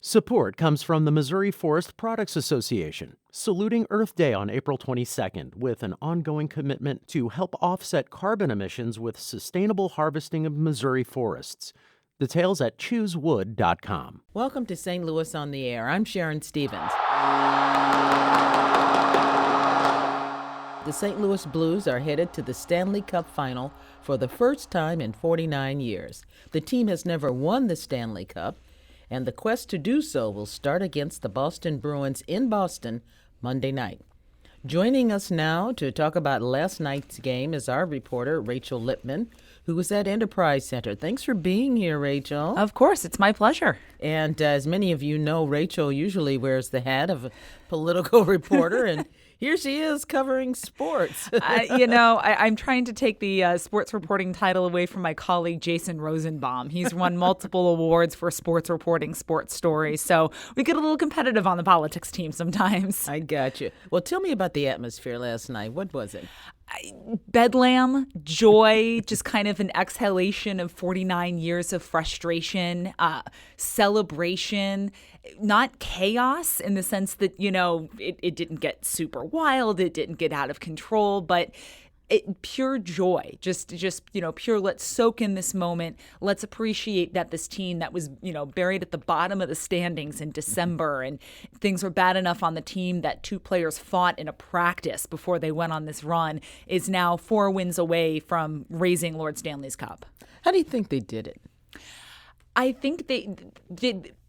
Support comes from the Missouri Forest Products Association, saluting Earth Day on April 22nd with an ongoing commitment to help offset carbon emissions with sustainable harvesting of Missouri forests. Details at choosewood.com. Welcome to St. Louis on the Air. I'm Sharon Stevens. The St. Louis Blues are headed to the Stanley Cup Final for the first time in 49 years. The team has never won the Stanley Cup, and the quest to do so will start against the Boston Bruins in Boston Monday night. Joining us now to talk about last night's game is our reporter, Rachel Lippmann, who was at Enterprise Center. Thanks for being here, Rachel. Of course, it's my pleasure. And as many of you know, Rachel usually wears the hat of a political reporter, and here she is covering sports. I'm trying to take the sports reporting title away from my colleague, Jason Rosenbaum. He's won multiple awards for sports reporting, sports stories. So we get a little competitive on the politics team sometimes. I got you. Well, tell me about the atmosphere last night. What was it? Bedlam, joy, just kind of an exhalation of 49 years of frustration, celebration, not chaos in the sense that, it didn't get super wild, it didn't get out of control, but pure joy, just pure, let's soak in this moment. Let's appreciate that this team that was, buried at the bottom of the standings in December, and things were bad enough on the team that two players fought in a practice before they went on this run, is now 4 wins away from raising Lord Stanley's Cup. How do you think they did it? I think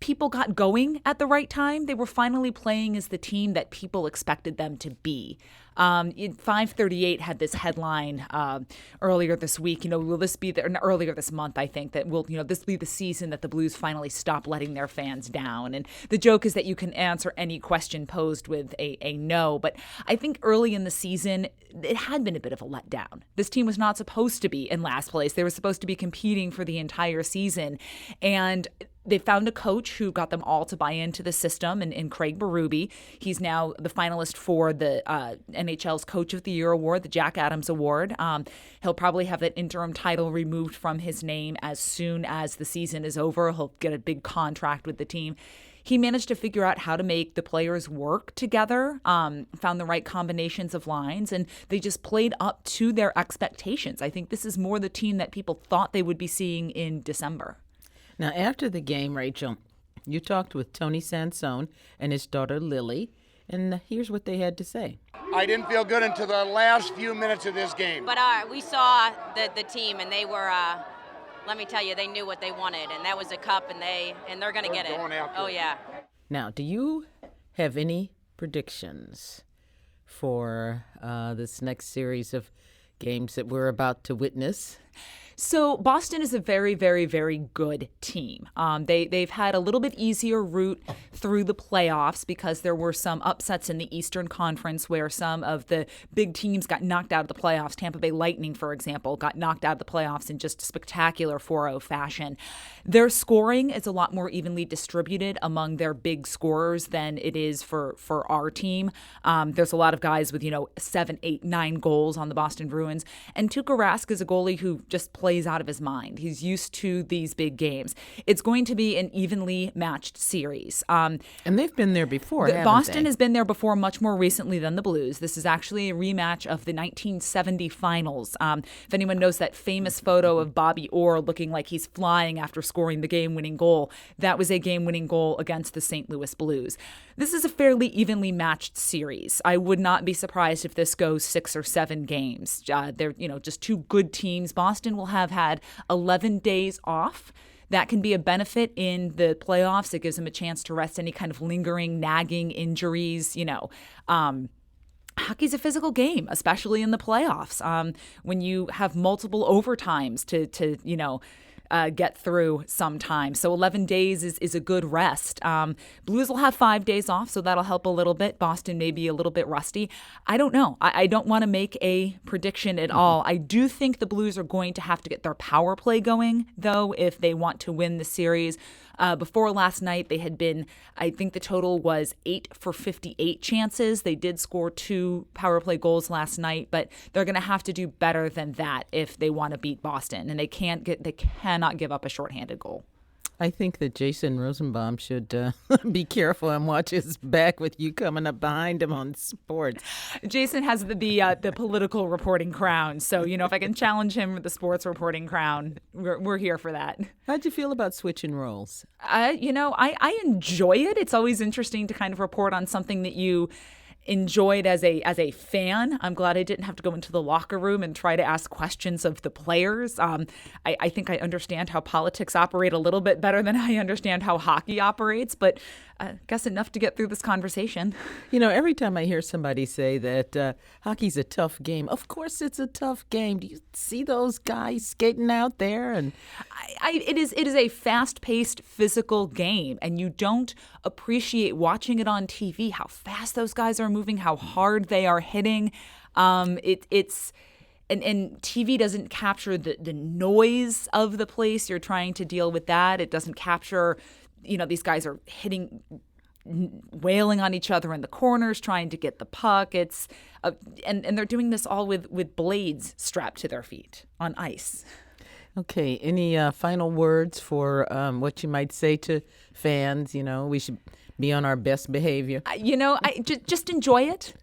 people got going at the right time. They were finally playing as the team that people expected them to be. 538 had this headline earlier this week. Will this be earlier this month? I think that will this be the season that the Blues finally stop letting their fans down. And the joke is that you can answer any question posed with a no. But I think early in the season it had been a bit of a letdown. This team was not supposed to be in last place. They were supposed to be competing for the entire season, and they found a coach who got them all to buy into the system, and Craig Berube. He's now the finalist for the NHL's Coach of the Year award, the Jack Adams Award. He'll probably have that interim title removed from his name as soon as the season is over. He'll get a big contract with the team. He managed to figure out how to make the players work together, found the right combinations of lines, and they just played up to their expectations. I think this is more the team that people thought they would be seeing in December. Now, after the game, Rachel, you talked with Tony Sansone and his daughter Lily, and here's what they had to say. I didn't feel good until the last few minutes of this game. But we saw the team, and they were, let me tell you, they knew what they wanted, and that was a cup, and they're going to get it. Oh, yeah. Now, do you have any predictions for this next series of games that we're about to witness? So Boston is a very, very, very good team. They've had a little bit easier route through the playoffs because there were some upsets in the Eastern Conference where some of the big teams got knocked out of the playoffs. Tampa Bay Lightning, for example, got knocked out of the playoffs in just spectacular 4-0 fashion. Their scoring is a lot more evenly distributed among their big scorers than it is for our team. There's a lot of guys with, 7, 8, 9 goals on the Boston Bruins. And Tuukka Rask is a goalie who just plays out of his mind. He's used to these big games. It's going to be an evenly matched series. And they've been there before, haven't Boston they? has been there before, much more recently than the Blues. This is actually a rematch of the 1970 finals. If anyone knows that famous photo of Bobby Orr looking like he's flying after scoring the game-winning goal, that was a game-winning goal against the St. Louis Blues. This is a fairly evenly matched series. I would not be surprised if this goes 6 or 7 games. They're, just two good teams. Boston will have had 11 days off. That can be a benefit in the playoffs. It gives them a chance to rest any kind of lingering, nagging injuries. Hockey's a physical game, especially in the playoffs. When you have multiple overtimes to get through sometime. So 11 days is a good rest. Blues will have 5 days off, so that'll help a little bit. Boston may be a little bit rusty. I don't know. I don't want to make a prediction at all. I do think the Blues are going to have to get their power play going, though, if they want to win the series. Before last night, they had been, I think the total was 8 for 58 chances. They did score 2 power play goals last night, but they're going to have to do better than that if they want to beat Boston. And they cannot give up a shorthanded goal. I think that Jason Rosenbaum should be careful and watch his back with you coming up behind him on sports. Jason has the political reporting crown, so if I can challenge him with the sports reporting crown, we're here for that. How'd you feel about switching roles? I enjoy it. It's always interesting to kind of report on something that you enjoyed as a fan. I'm glad I didn't have to go into the locker room and try to ask questions of the players. I think I understand how politics operate a little bit better than I understand how hockey operates, but I guess enough to get through this conversation. Every time I hear somebody say that hockey's a tough game, of course it's a tough game. Do you see those guys skating out there? And it is a fast-paced physical game, and you don't appreciate watching it on TV how fast those guys are moving, how hard they are hitting. It's and TV doesn't capture the noise of the place. You're trying to deal with that. It doesn't capture, these guys are hitting, wailing on each other in the corners, trying to get the puck. It's and they're doing this all with blades strapped to their feet on ice. Okay, any final words for what you might say to fans? We should be on our best behavior. I just enjoy it.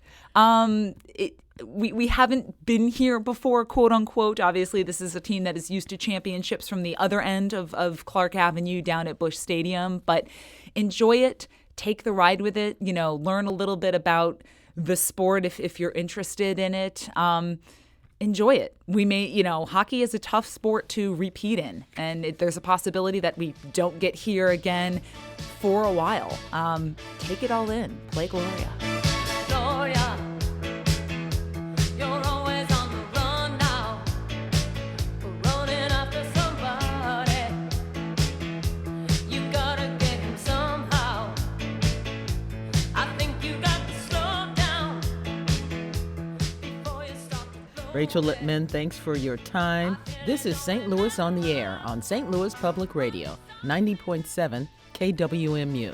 We haven't been here before, quote unquote. Obviously, this is a team that is used to championships from the other end of Clark Avenue down at Busch Stadium. But enjoy it. Take the ride with it. Learn a little bit about the sport if you're interested in it. Enjoy it. We may, hockey is a tough sport to repeat in, and there's a possibility that we don't get here again for a while. Take it all in. Play Gloria. Gloria, you're always on the run now, running after somebody. You gotta get him somehow. I think you got to slow down before you start to blow. Rachel Lippmann, thanks for your time. This is St. Louis on the Air on St. Louis Public Radio, 90.7 KWMU.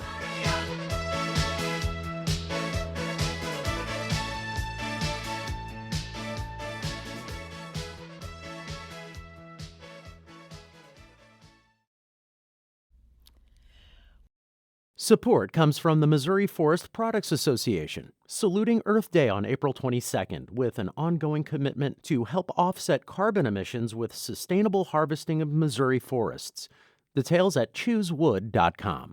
Support comes from the Missouri Forest Products Association, saluting Earth Day on April 22nd with an ongoing commitment to help offset carbon emissions with sustainable harvesting of Missouri forests. Details at choosewood.com.